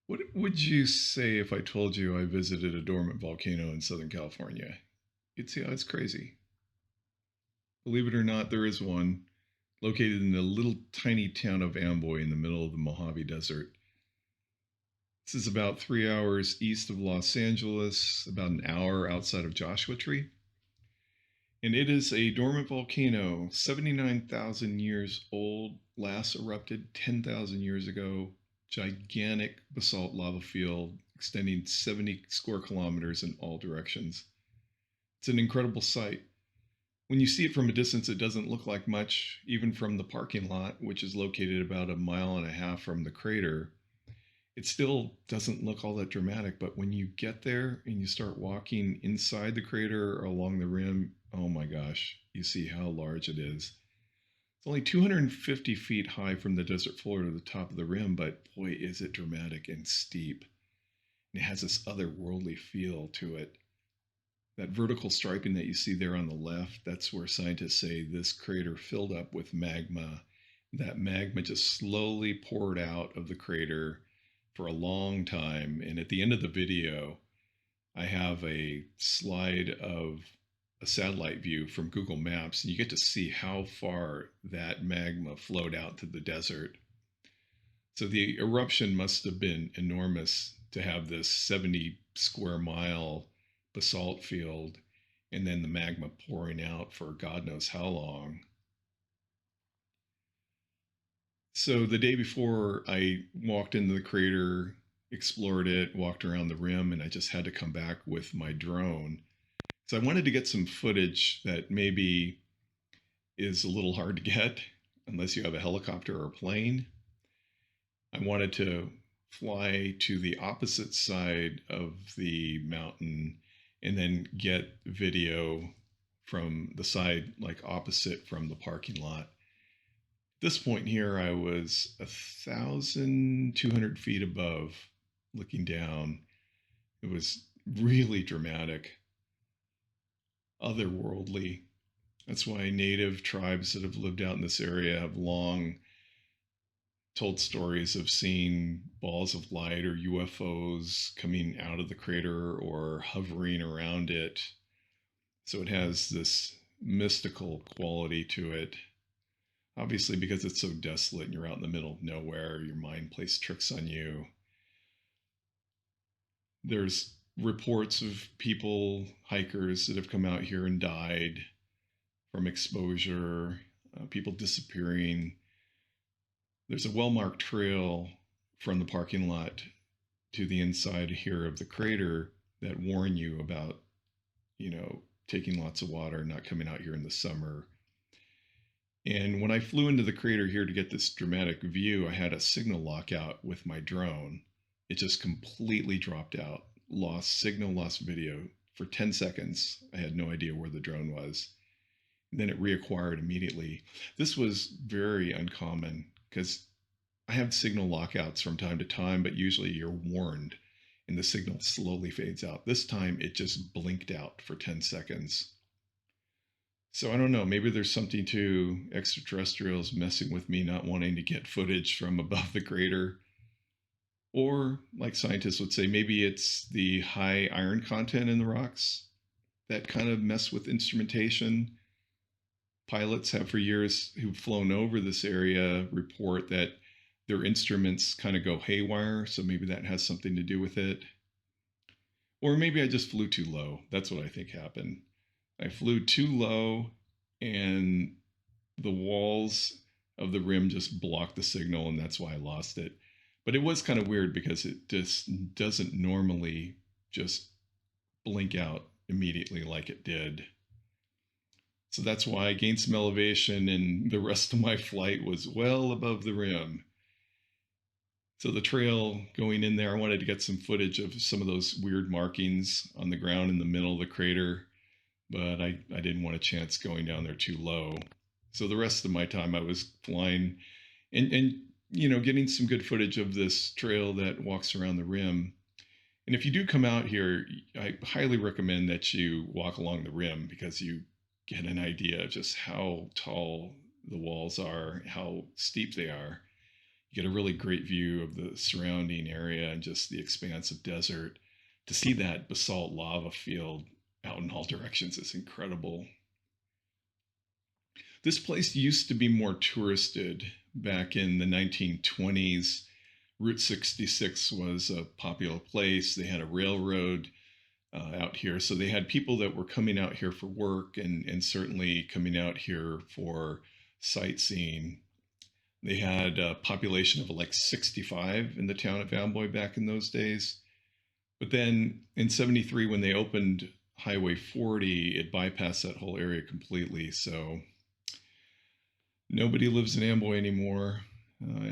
What would you say if I told you I visited a dormant volcano in Southern California? You'd say, oh, it's crazy. Believe it or not, there is one located in the little tiny town of Amboy in the middle of the Mojave Desert. This is about 3 hours east of Los Angeles, about an hour outside of Joshua Tree. And it is a dormant volcano, 79,000 years old, last erupted 10,000 years ago. Gigantic basalt lava field extending 70 square kilometers in all directions. It's an incredible sight. When you see it from a distance, it doesn't look like much, even from the parking lot, which is located about a mile and a half from the crater. It still doesn't look all that dramatic, but when you get there and you start walking inside the crater or along the rim, oh my gosh, you see how large it is. It's only 250 feet high from the desert floor to the top of the rim, but boy, is it dramatic and steep. And it has this otherworldly feel to it. That vertical striping that you see there on the left, that's where scientists say this crater filled up with magma. That magma just slowly poured out of the crater for a long time. And at the end of the video, I have a slide of a satellite view from Google Maps, and you get to see how far that magma flowed out to the desert. So the eruption must have been enormous to have this 70 square mile basalt field and then the magma pouring out for God knows how long. So the day before, I walked into the crater, explored it, walked around the rim, and I just had to come back with my drone. So I wanted to get some footage that maybe is a little hard to get unless you have a helicopter or a plane. I wanted to fly to the opposite side of the mountain and then get video from the side like opposite from the parking lot. At this point here, I was 1,200 feet above, looking down. It was really dramatic, otherworldly. That's why native tribes that have lived out in this area have long told stories of seeing balls of light or UFOs coming out of the crater or hovering around it. So it has this mystical quality to it. Obviously, because it's so desolate and you're out in the middle of nowhere, your mind plays tricks on you. There's reports of people, hikers, that have come out here and died from exposure, people disappearing. There's a well-marked trail from the parking lot to the inside here of the crater that warn you about, taking lots of water, not coming out here in the summer. And when I flew into the crater here to get this dramatic view, I had a signal lockout with my drone. It just completely dropped out, lost signal, lost video. For 10 seconds, I had no idea where the drone was. And then it reacquired immediately. This was very uncommon because I have signal lockouts from time to time, but usually you're warned and the signal slowly fades out. This time it just blinked out for 10 seconds. So I don't know, maybe there's something to extraterrestrials messing with me, not wanting to get footage from above the crater. Or, like scientists would say, maybe it's the high iron content in the rocks that kind of mess with instrumentation. Pilots have for years who've flown over this area report that their instruments kind of go haywire, so maybe that has something to do with it. Or maybe I just flew too low. That's what I think happened. I flew too low and the walls of the rim just blocked the signal, and that's why I lost it. But it was kind of weird because it just doesn't normally just blink out immediately like it did. So that's why I gained some elevation and the rest of my flight was well above the rim. So the trail going in there, I wanted to get some footage of some of those weird markings on the ground in the middle of the crater, but I didn't want a chance going down there too low. So the rest of my time I was flying and getting some good footage of this trail that walks around the rim. And if you do come out here, I highly recommend that you walk along the rim because you get an idea of just how tall the walls are, how steep they are. You get a really great view of the surrounding area and just the expanse of desert. To see that basalt lava field out in all directions is incredible. This place used to be more touristed back in the 1920s. Route 66 was a popular place. They had a railroad out here. So they had people that were coming out here for work and certainly coming out here for sightseeing. They had a population of like 65 in the town of Amboy back in those days. But then in 73, when they opened Highway 40, it bypassed that whole area completely. So nobody lives in Amboy anymore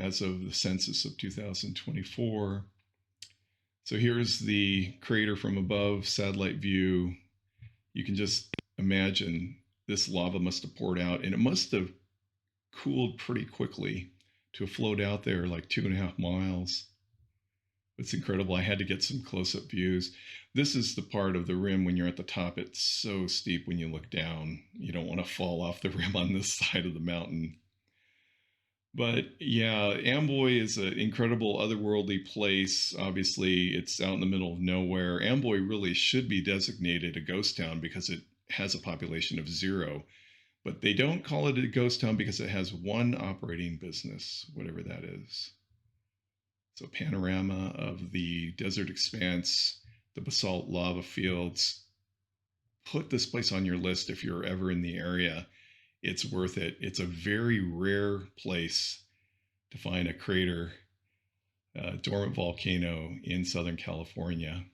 as of the census of 2024. So here's the crater from above, satellite view. You can just imagine this lava must have poured out, and it must have cooled pretty quickly to have flowed out there like 2.5 miles. It's incredible. I had to get some close-up views. This is the part of the rim when you're at the top. It's so steep when you look down. You don't want to fall off the rim on this side of the mountain. But yeah, Amboy is an incredible otherworldly place. Obviously, it's out in the middle of nowhere. Amboy really should be designated a ghost town because it has a population of 0. But they don't call it a ghost town because it has one operating business, whatever that is. So panorama of the desert expanse, the basalt lava fields. Put this place on your list if you're ever in the area. It's worth it. It's a very rare place to find a crater, dormant volcano in Southern California.